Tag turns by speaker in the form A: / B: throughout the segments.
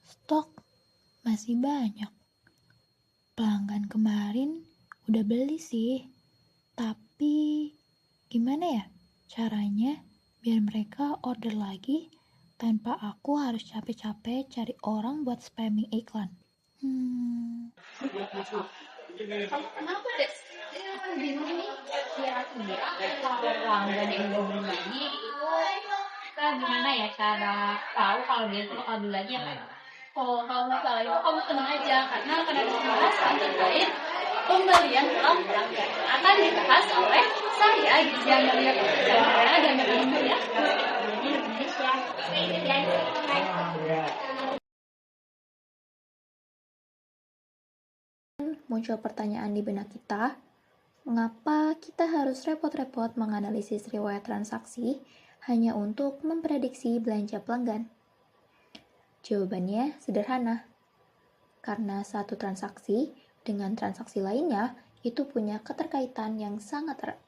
A: Stok masih banyak. Pelanggan kemarin udah beli sih. Tapi gimana ya caranya biar mereka order lagi tanpa aku harus capek-capek cari orang buat spamming iklan?
B: Kenapa deh? Bingung nih. Kira-kira kalau pelanggan yang udah beli lagi itu kita gimana ya cara tahu kalau dia tuh bakal beli lagi apa enggak? Kalau masalah itu kamu tenang aja karena akan ada pembahasan terkait pembelian ulang pelanggan akan dibahas oleh saya Gizia Amelia Putra dan Ibu ya di Indonesia.
A: Muncul pertanyaan di benak kita, mengapa kita harus repot-repot menganalisis riwayat transaksi hanya untuk memprediksi belanja pelanggan? Jawabannya sederhana. Karena satu transaksi dengan transaksi lainnya itu punya keterkaitan yang sangat erat.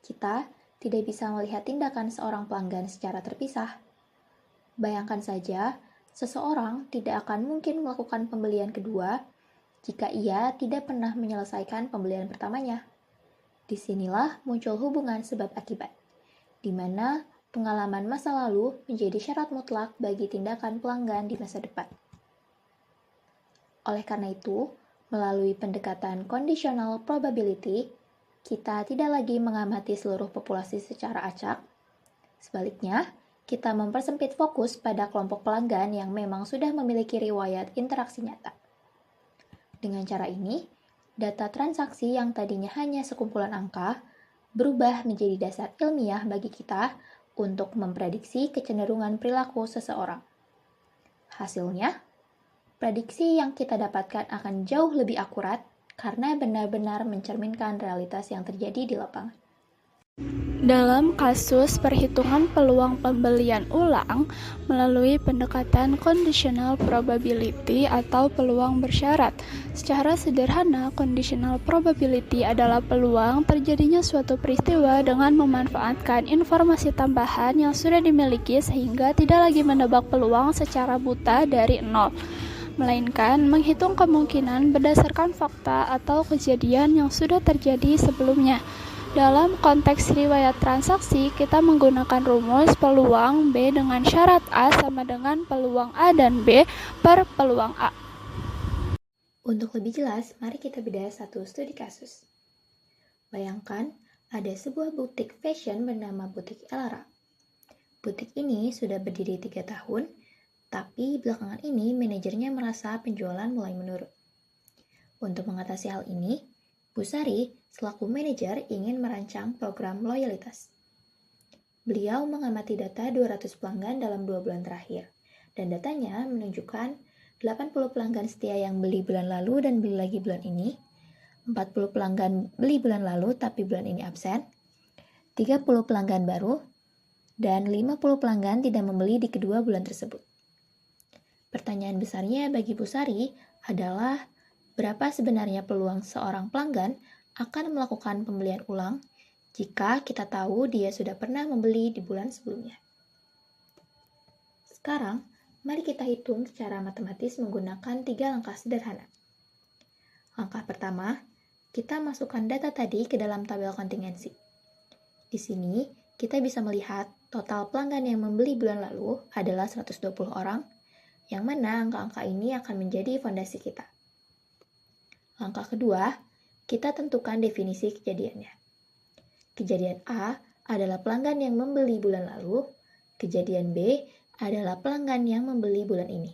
A: Kita tidak bisa melihat tindakan seorang pelanggan secara terpisah. Bayangkan saja, seseorang tidak akan mungkin melakukan pembelian kedua jika ia tidak pernah menyelesaikan pembelian pertamanya. Disinilah muncul hubungan sebab akibat, di mana pengalaman masa lalu menjadi syarat mutlak bagi tindakan pelanggan di masa depan. Oleh karena itu, melalui pendekatan conditional probability, kita tidak lagi mengamati seluruh populasi secara acak. Sebaliknya, kita mempersempit fokus pada kelompok pelanggan yang memang sudah memiliki riwayat interaksi nyata. Dengan cara ini, data transaksi yang tadinya hanya sekumpulan angka berubah menjadi dasar ilmiah bagi kita untuk memprediksi kecenderungan perilaku seseorang. Hasilnya, prediksi yang kita dapatkan akan jauh lebih akurat karena benar-benar mencerminkan realitas yang terjadi di lapangan.
C: Dalam kasus perhitungan peluang pembelian ulang melalui pendekatan conditional probability atau peluang bersyarat. Secara sederhana, conditional probability adalah peluang terjadinya suatu peristiwa dengan memanfaatkan informasi tambahan yang sudah dimiliki sehingga tidak lagi menebak peluang secara buta dari nol, melainkan menghitung kemungkinan berdasarkan fakta atau kejadian yang sudah terjadi sebelumnya. Dalam konteks riwayat transaksi, kita menggunakan rumus peluang B dengan syarat A sama dengan peluang A dan B per peluang A.
A: Untuk lebih jelas, mari kita bedah satu studi kasus. Bayangkan, ada sebuah butik fashion bernama Butik Elara. Butik ini sudah berdiri 3 tahun, tapi belakangan ini manajernya merasa penjualan mulai menurun. Untuk mengatasi hal ini, Bu Sari selaku manajer ingin merancang program loyalitas. Beliau mengamati data 200 pelanggan dalam 2 bulan terakhir, dan datanya menunjukkan 80 pelanggan setia yang beli bulan lalu dan beli lagi bulan ini, 40 pelanggan beli bulan lalu tapi bulan ini absen, 30 pelanggan baru, dan 50 pelanggan tidak membeli di kedua bulan tersebut. Pertanyaan besarnya bagi Bu Sari adalah berapa sebenarnya peluang seorang pelanggan akan melakukan pembelian ulang jika kita tahu dia sudah pernah membeli di bulan sebelumnya. Sekarang, mari kita hitung secara matematis menggunakan 3 langkah sederhana. Langkah pertama, kita masukkan data tadi ke dalam tabel kontingensi. Di sini, kita bisa melihat total pelanggan yang membeli bulan lalu adalah 120 orang, yang mana angka-angka ini akan menjadi fondasi kita. Langkah kedua, kita tentukan definisi kejadiannya. Kejadian A adalah pelanggan yang membeli bulan lalu, kejadian B adalah pelanggan yang membeli bulan ini.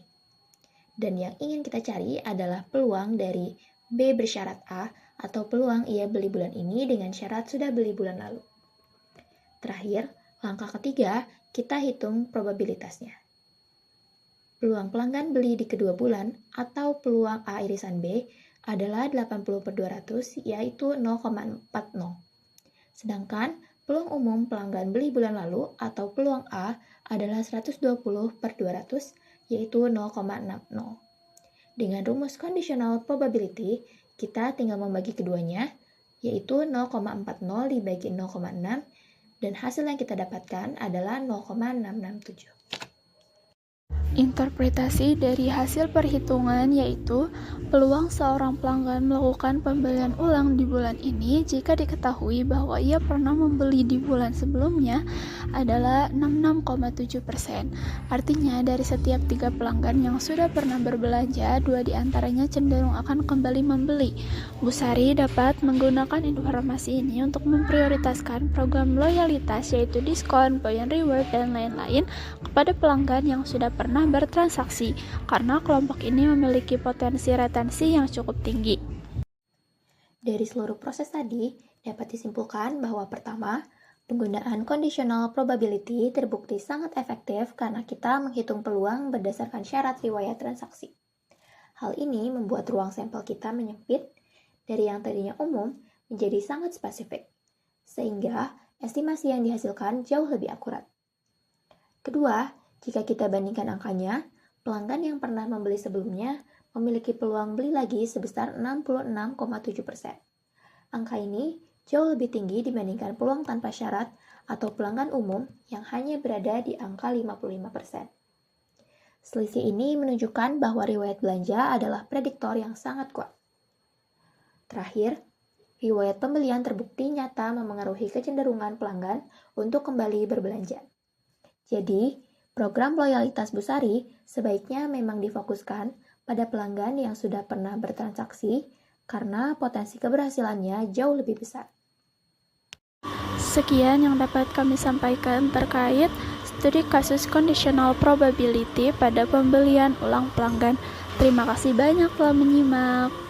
A: Dan yang ingin kita cari adalah peluang dari B bersyarat A atau peluang ia beli bulan ini dengan syarat sudah beli bulan lalu. Terakhir, langkah ketiga, kita hitung probabilitasnya. Peluang pelanggan beli di kedua bulan atau peluang A irisan B adalah 80/200 yaitu 0,40. Sedangkan peluang umum pelanggan beli bulan lalu atau peluang A adalah 120/200 yaitu 0,60. Dengan rumus conditional probability, kita tinggal membagi keduanya yaitu 0,40 dibagi 0,6 dan hasil yang kita dapatkan adalah 0,667.
C: Interpretasi dari hasil perhitungan yaitu peluang seorang pelanggan melakukan pembelian ulang di bulan ini jika diketahui bahwa ia pernah membeli di bulan sebelumnya adalah 66,7%. Artinya dari setiap 3 pelanggan yang sudah pernah berbelanja, 2 diantaranya cenderung akan kembali membeli. Bu Sari dapat menggunakan informasi ini untuk memprioritaskan program loyalitas yaitu diskon, point reward, dan lain-lain kepada pelanggan yang sudah pernah bertransaksi, karena kelompok ini memiliki potensi retensi yang cukup tinggi.
A: Dari seluruh proses tadi, dapat disimpulkan bahwa pertama, penggunaan conditional probability terbukti sangat efektif karena kita menghitung peluang berdasarkan syarat riwayat transaksi. Hal ini membuat ruang sampel kita menyempit dari yang tadinya umum menjadi sangat spesifik, sehingga estimasi yang dihasilkan jauh lebih akurat. Kedua, jika kita bandingkan angkanya, pelanggan yang pernah membeli sebelumnya memiliki peluang beli lagi sebesar 66,7%. Angka ini jauh lebih tinggi dibandingkan peluang tanpa syarat atau pelanggan umum yang hanya berada di angka 55%. Selisih ini menunjukkan bahwa riwayat belanja adalah prediktor yang sangat kuat. Terakhir, riwayat pembelian terbukti nyata memengaruhi kecenderungan pelanggan untuk kembali berbelanja. Jadi, program loyalitas Bu Sari sebaiknya memang difokuskan pada pelanggan yang sudah pernah bertransaksi karena potensi keberhasilannya jauh lebih besar.
C: Sekian yang dapat kami sampaikan terkait studi kasus conditional probability pada pembelian ulang pelanggan. Terima kasih banyak telah menyimak.